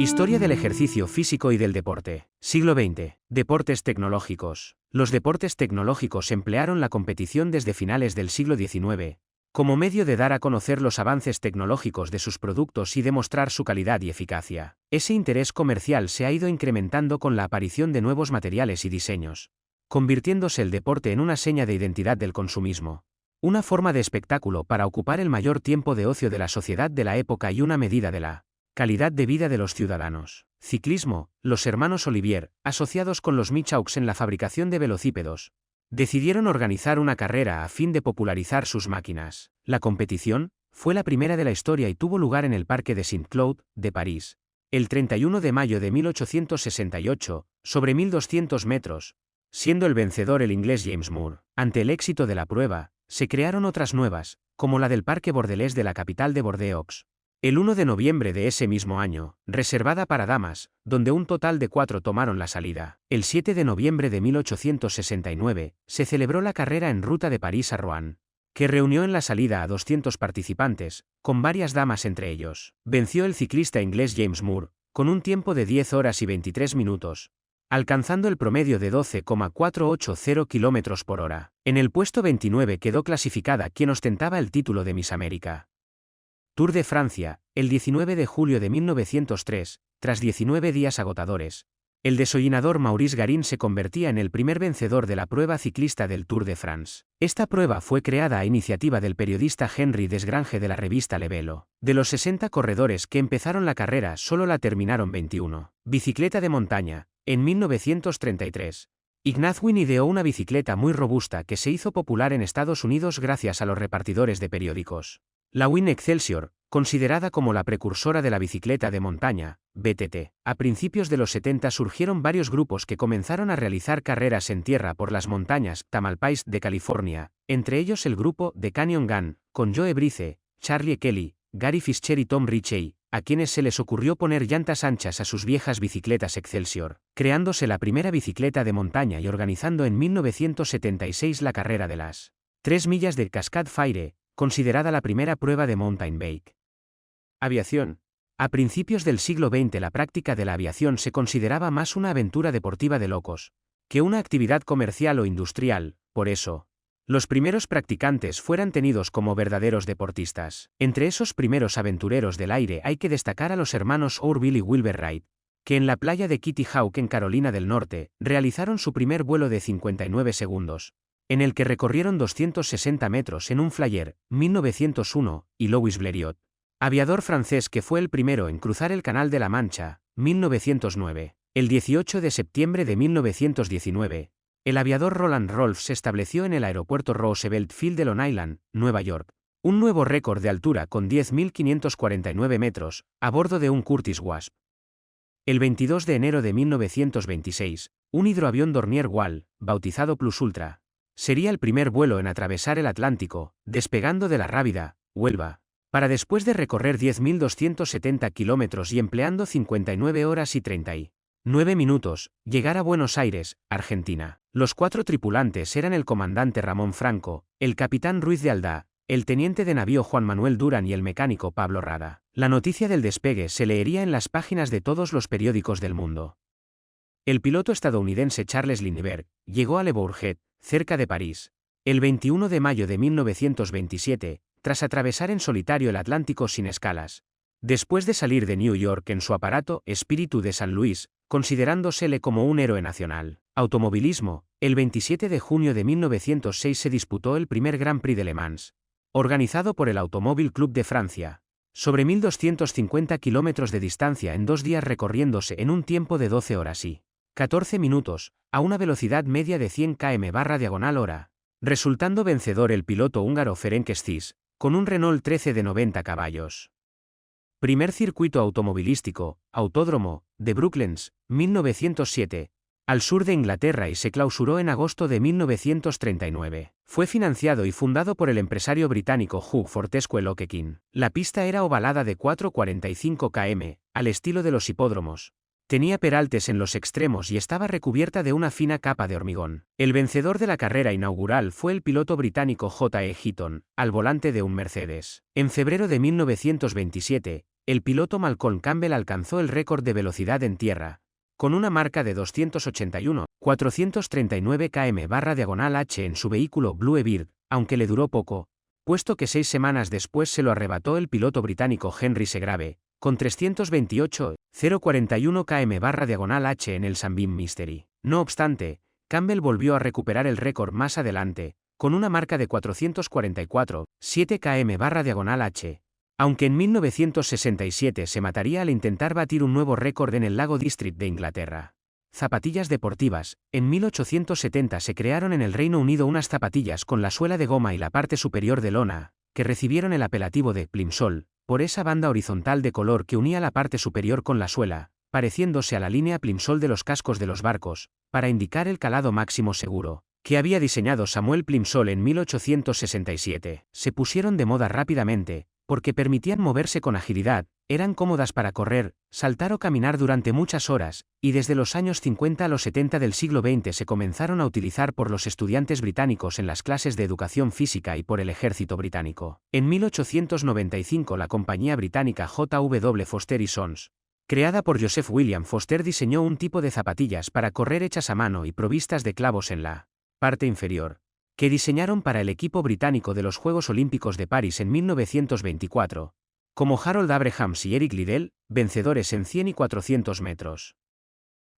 Historia del ejercicio físico y del deporte. Siglo XX. Deportes tecnológicos. Los deportes tecnológicos emplearon la competición desde finales del siglo XIX, como medio de dar a conocer los avances tecnológicos de sus productos y demostrar su calidad y eficacia. Ese interés comercial se ha ido incrementando con la aparición de nuevos materiales y diseños, convirtiéndose el deporte en una seña de identidad del consumismo, una forma de espectáculo para ocupar el mayor tiempo de ocio de la sociedad de la época y una medida de la calidad de vida de los ciudadanos. Ciclismo. Los hermanos Olivier, asociados con los Michaux en la fabricación de velocípedos, decidieron organizar una carrera a fin de popularizar sus máquinas. La competición fue la primera de la historia y tuvo lugar en el Parque de Saint-Cloud, de París, el 31 de mayo de 1868, sobre 1200 metros, siendo el vencedor el inglés James Moore. Ante el éxito de la prueba, se crearon otras nuevas, como la del Parque Bordelés de la capital de Bordeaux, el 1 de noviembre de ese mismo año, reservada para damas, donde un total de 4 tomaron la salida. El 7 de noviembre de 1869, se celebró la carrera en ruta de París a Rouen, que reunió en la salida a 200 participantes, con varias damas entre ellos. Venció el ciclista inglés James Moore, con un tiempo de 10 horas y 23 minutos, alcanzando el promedio de 12,480 km por hora. En el puesto 29 quedó clasificada quien ostentaba el título de Miss América. Tour de Francia, el 19 de julio de 1903, tras 19 días agotadores, el desollinador Maurice Garin se convertía en el primer vencedor de la prueba ciclista del Tour de France. Esta prueba fue creada a iniciativa del periodista Henry Desgrange de la revista Le Velo. De los 60 corredores que empezaron la carrera, solo la terminaron 21. Bicicleta de montaña. En 1933, Ignatz-Wien ideó una bicicleta muy robusta que se hizo popular en Estados Unidos gracias a los repartidores de periódicos. La Wien Excelsior, considerada como la precursora de la bicicleta de montaña, BTT. A principios de los 70 surgieron varios grupos que comenzaron a realizar carreras en tierra por las montañas Tamalpais de California, entre ellos el grupo The Canyon Gun, con Joe Brice, Charlie Kelly, Gary Fischer y Tom Ritchie, a quienes se les ocurrió poner llantas anchas a sus viejas bicicletas Excelsior, creándose la primera bicicleta de montaña y organizando en 1976 la carrera de las 3 millas de Cascade Fire, considerada la primera prueba de mountain bike. Aviación. A principios del siglo XX la práctica de la aviación se consideraba más una aventura deportiva de locos, que una actividad comercial o industrial. Por eso, los primeros practicantes fueran tenidos como verdaderos deportistas. Entre esos primeros aventureros del aire hay que destacar a los hermanos Orville y Wilbur Wright, que en la playa de Kitty Hawk en Carolina del Norte, realizaron su primer vuelo de 59 segundos, en el que recorrieron 260 metros en un Flyer, 1901, y Louis Blériot, aviador francés que fue el primero en cruzar el Canal de la Mancha, 1909. El 18 de septiembre de 1919, el aviador Roland Rolph se estableció en el aeropuerto Roosevelt Field de Long Island, Nueva York, un nuevo récord de altura con 10.549 metros, a bordo de un Curtiss Wasp. El 22 de enero de 1926, un hidroavión Dornier Wal, bautizado Plus Ultra, sería el primer vuelo en atravesar el Atlántico, despegando de la Rábida, Huelva, para después de recorrer 10.270 kilómetros y empleando 59 horas y 39 minutos, llegar a Buenos Aires, Argentina. Los 4 tripulantes eran el comandante Ramón Franco, el capitán Ruiz de Aldá, el teniente de navío Juan Manuel Durán y el mecánico Pablo Rada. La noticia del despegue se leería en las páginas de todos los periódicos del mundo. El piloto estadounidense Charles Lindbergh llegó a Le Bourget, cerca de París, el 21 de mayo de 1927, tras atravesar en solitario el Atlántico sin escalas, después de salir de New York en su aparato Espíritu de San Luis, considerándosele como un héroe nacional. Automovilismo. El 27 de junio de 1906 se disputó el primer Grand Prix de Le Mans, organizado por el Automóvil Club de Francia, sobre 1.250 kilómetros de distancia en 2 días recorriéndose en un tiempo de 12 horas y 14 minutos, a una velocidad media de 100 km/h, resultando vencedor el piloto húngaro Ferenc Szisz, con un Renault 13 de 90 caballos. Primer circuito automovilístico, Autódromo, de Brooklands, 1907, al sur de Inglaterra y se clausuró en agosto de 1939. Fue financiado y fundado por el empresario británico Hugh Fortescue Lockheed. La pista era ovalada de 4,45 km, al estilo de los hipódromos. Tenía peraltes en los extremos y estaba recubierta de una fina capa de hormigón. El vencedor de la carrera inaugural fue el piloto británico J. E. Heaton, al volante de un Mercedes. En febrero de 1927, el piloto Malcolm Campbell alcanzó el récord de velocidad en tierra, con una marca de 281,439 km/h en su vehículo Blue Bird, aunque le duró poco, puesto que 6 semanas después se lo arrebató el piloto británico Henry Segrave, con 328,041 km/h en el Sunbeam Mystery. No obstante, Campbell volvió a recuperar el récord más adelante, con una marca de 444,7 km/h, aunque en 1967 se mataría al intentar batir un nuevo récord en el Lago District de Inglaterra. Zapatillas deportivas. En 1870 se crearon en el Reino Unido unas zapatillas con la suela de goma y la parte superior de lona, que recibieron el apelativo de plimsoll, por esa banda horizontal de color que unía la parte superior con la suela, pareciéndose a la línea plimsoll de los cascos de los barcos, para indicar el calado máximo seguro, que había diseñado Samuel Plimsoll en 1867. Se pusieron de moda rápidamente, porque permitían moverse con agilidad, eran cómodas para correr, saltar o caminar durante muchas horas, y desde los años 50 a los 70 del siglo XX se comenzaron a utilizar por los estudiantes británicos en las clases de educación física y por el ejército británico. En 1895 la compañía británica J.W. Foster & Sons, creada por Joseph William Foster, diseñó un tipo de zapatillas para correr hechas a mano y provistas de clavos en la parte inferior, que diseñaron para el equipo británico de los Juegos Olímpicos de París en 1924, como Harold Abrahams y Eric Liddell, vencedores en 100 y 400 metros.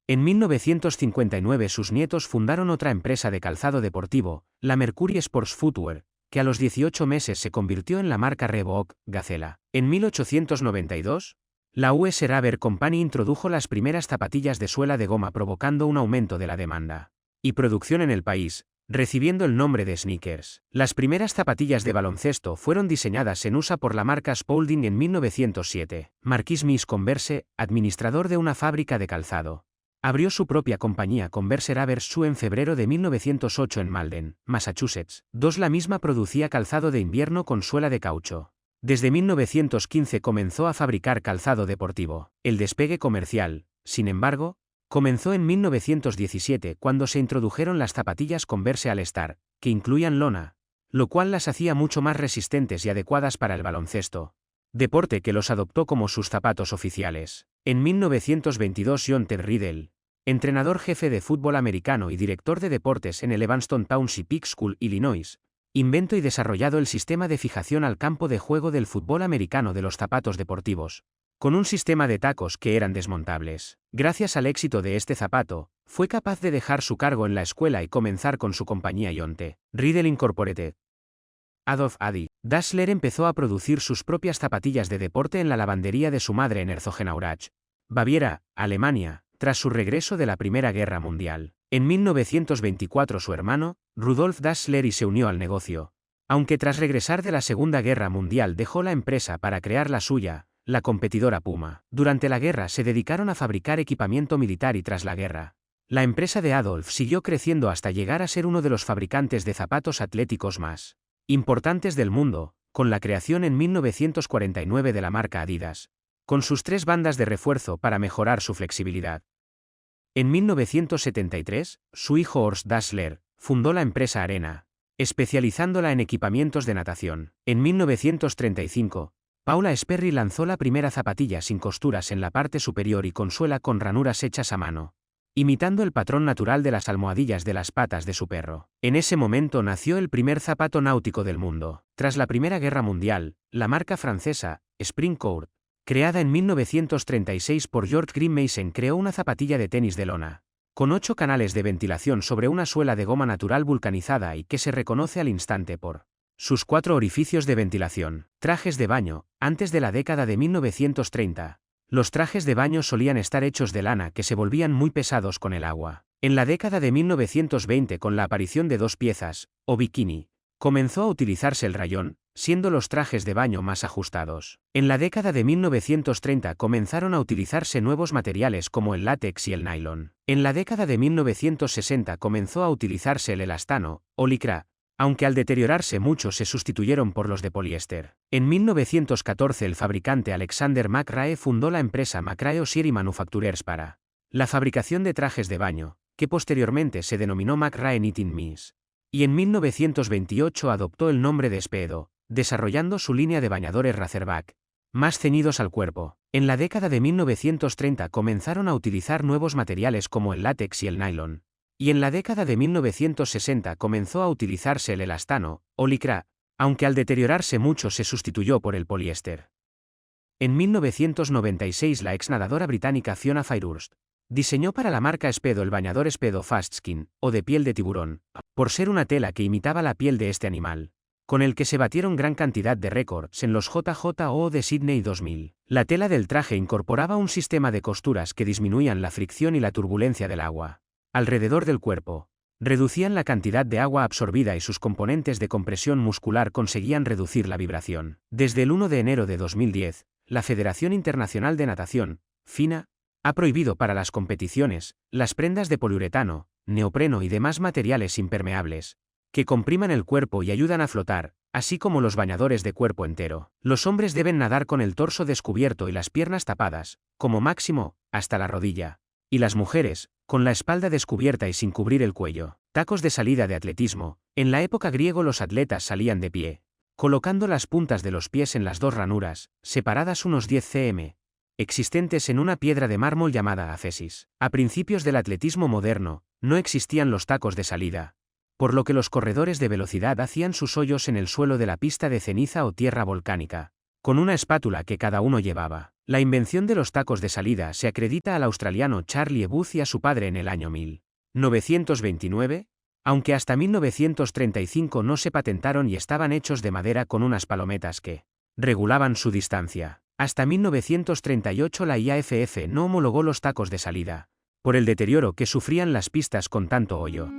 En 1959 sus nietos fundaron otra empresa de calzado deportivo, la Mercury Sports Footwear, que a los 18 meses se convirtió en la marca Reebok, Gazella. En 1892, la US Rubber Company introdujo las primeras zapatillas de suela de goma, provocando un aumento de la demanda y producción en el país, recibiendo el nombre de sneakers. Las primeras zapatillas de baloncesto fueron diseñadas en USA por la marca Spalding en 1907. Marquis Miss Converse, administrador de una fábrica de calzado, abrió su propia compañía Converse Rubber Shoe en febrero de 1908 en Malden, Massachusetts. La misma producía calzado de invierno con suela de caucho. Desde 1915 comenzó a fabricar calzado deportivo. El despegue comercial, sin embargo, comenzó en 1917 cuando se introdujeron las zapatillas Converse All-Star, que incluían lona, lo cual las hacía mucho más resistentes y adecuadas para el baloncesto, deporte que los adoptó como sus zapatos oficiales. En 1922 John Ted Riddle, entrenador jefe de fútbol americano y director de deportes en el Evanston Township High School, Illinois, inventó y desarrollado el sistema de fijación al campo de juego del fútbol americano de los zapatos deportivos, con un sistema de tacos que eran desmontables. Gracias al éxito de este zapato, fue capaz de dejar su cargo en la escuela y comenzar con su compañía John T. Riddle Incorporated. Adolf Adi Dassler empezó a producir sus propias zapatillas de deporte en la lavandería de su madre en Herzogenaurach, Baviera, Alemania, tras su regreso de la Primera Guerra Mundial. En 1924 su hermano, Rudolf Dassler, se unió al negocio, aunque tras regresar de la Segunda Guerra Mundial dejó la empresa para crear la suya, la competidora Puma. Durante la guerra se dedicaron a fabricar equipamiento militar y tras la guerra, la empresa de Adolf siguió creciendo hasta llegar a ser uno de los fabricantes de zapatos atléticos más importantes del mundo, con la creación en 1949 de la marca Adidas, con sus 3 bandas de refuerzo para mejorar su flexibilidad. En 1973, su hijo Horst Dassler fundó la empresa Arena, especializándola en equipamientos de natación. En 1935, Paula Sperry lanzó la primera zapatilla sin costuras en la parte superior y con suela con ranuras hechas a mano, imitando el patrón natural de las almohadillas de las patas de su perro. En ese momento nació el primer zapato náutico del mundo. Tras la Primera Guerra Mundial, la marca francesa, Springcourt, creada en 1936 por George Green Mason, creó una zapatilla de tenis de lona, con 8 canales de ventilación sobre una suela de goma natural vulcanizada y que se reconoce al instante por sus 4 orificios de ventilación. Trajes de baño. Antes de la década de 1930, los trajes de baño solían estar hechos de lana que se volvían muy pesados con el agua. En la década de 1920, con la aparición de 2 piezas, o bikini, comenzó a utilizarse el rayón, siendo los trajes de baño más ajustados. En la década de 1930 comenzaron a utilizarse nuevos materiales como el látex y el nylon. En la década de 1960 comenzó a utilizarse el elastano, o licra, aunque al deteriorarse mucho se sustituyeron por los de poliéster. En 1914 el fabricante Alexander McRae fundó la empresa McRae Osieri Manufacturers para la fabricación de trajes de baño, que posteriormente se denominó McRae Knitting Mills, y en 1928 adoptó el nombre de Speedo, desarrollando su línea de bañadores Razorback, más ceñidos al cuerpo. En la década de 1930 comenzaron a utilizar nuevos materiales como el látex y el nylon. Y en la década de 1960 comenzó a utilizarse el elastano, o licra, aunque al deteriorarse mucho se sustituyó por el poliéster. En 1996 la exnadadora británica Fiona Fairhurst diseñó para la marca Speedo el bañador Speedo Fast Skin, o de piel de tiburón, por ser una tela que imitaba la piel de este animal, con el que se batieron gran cantidad de récords en los JJO de Sydney 2000. La tela del traje incorporaba un sistema de costuras que disminuían la fricción y la turbulencia del agua alrededor del cuerpo, reducían la cantidad de agua absorbida y sus componentes de compresión muscular conseguían reducir la vibración. Desde el 1 de enero de 2010, la Federación Internacional de Natación, FINA, ha prohibido para las competiciones las prendas de poliuretano, neopreno y demás materiales impermeables, que compriman el cuerpo y ayudan a flotar, así como los bañadores de cuerpo entero. Los hombres deben nadar con el torso descubierto y las piernas tapadas, como máximo, hasta la rodilla. Y las mujeres, con la espalda descubierta y sin cubrir el cuello. Tacos de salida de atletismo. En la época griego los atletas salían de pie, colocando las puntas de los pies en las dos ranuras, separadas unos 10 cm, existentes en una piedra de mármol llamada afesis. A principios del atletismo moderno, no existían los tacos de salida, por lo que los corredores de velocidad hacían sus hoyos en el suelo de la pista de ceniza o tierra volcánica, con una espátula que cada uno llevaba. La invención de los tacos de salida se acredita al australiano Charlie Booth y a su padre en el año 1929, aunque hasta 1935 no se patentaron y estaban hechos de madera con unas palometas que regulaban su distancia. Hasta 1938 la IAFF no homologó los tacos de salida, por el deterioro que sufrían las pistas con tanto hoyo.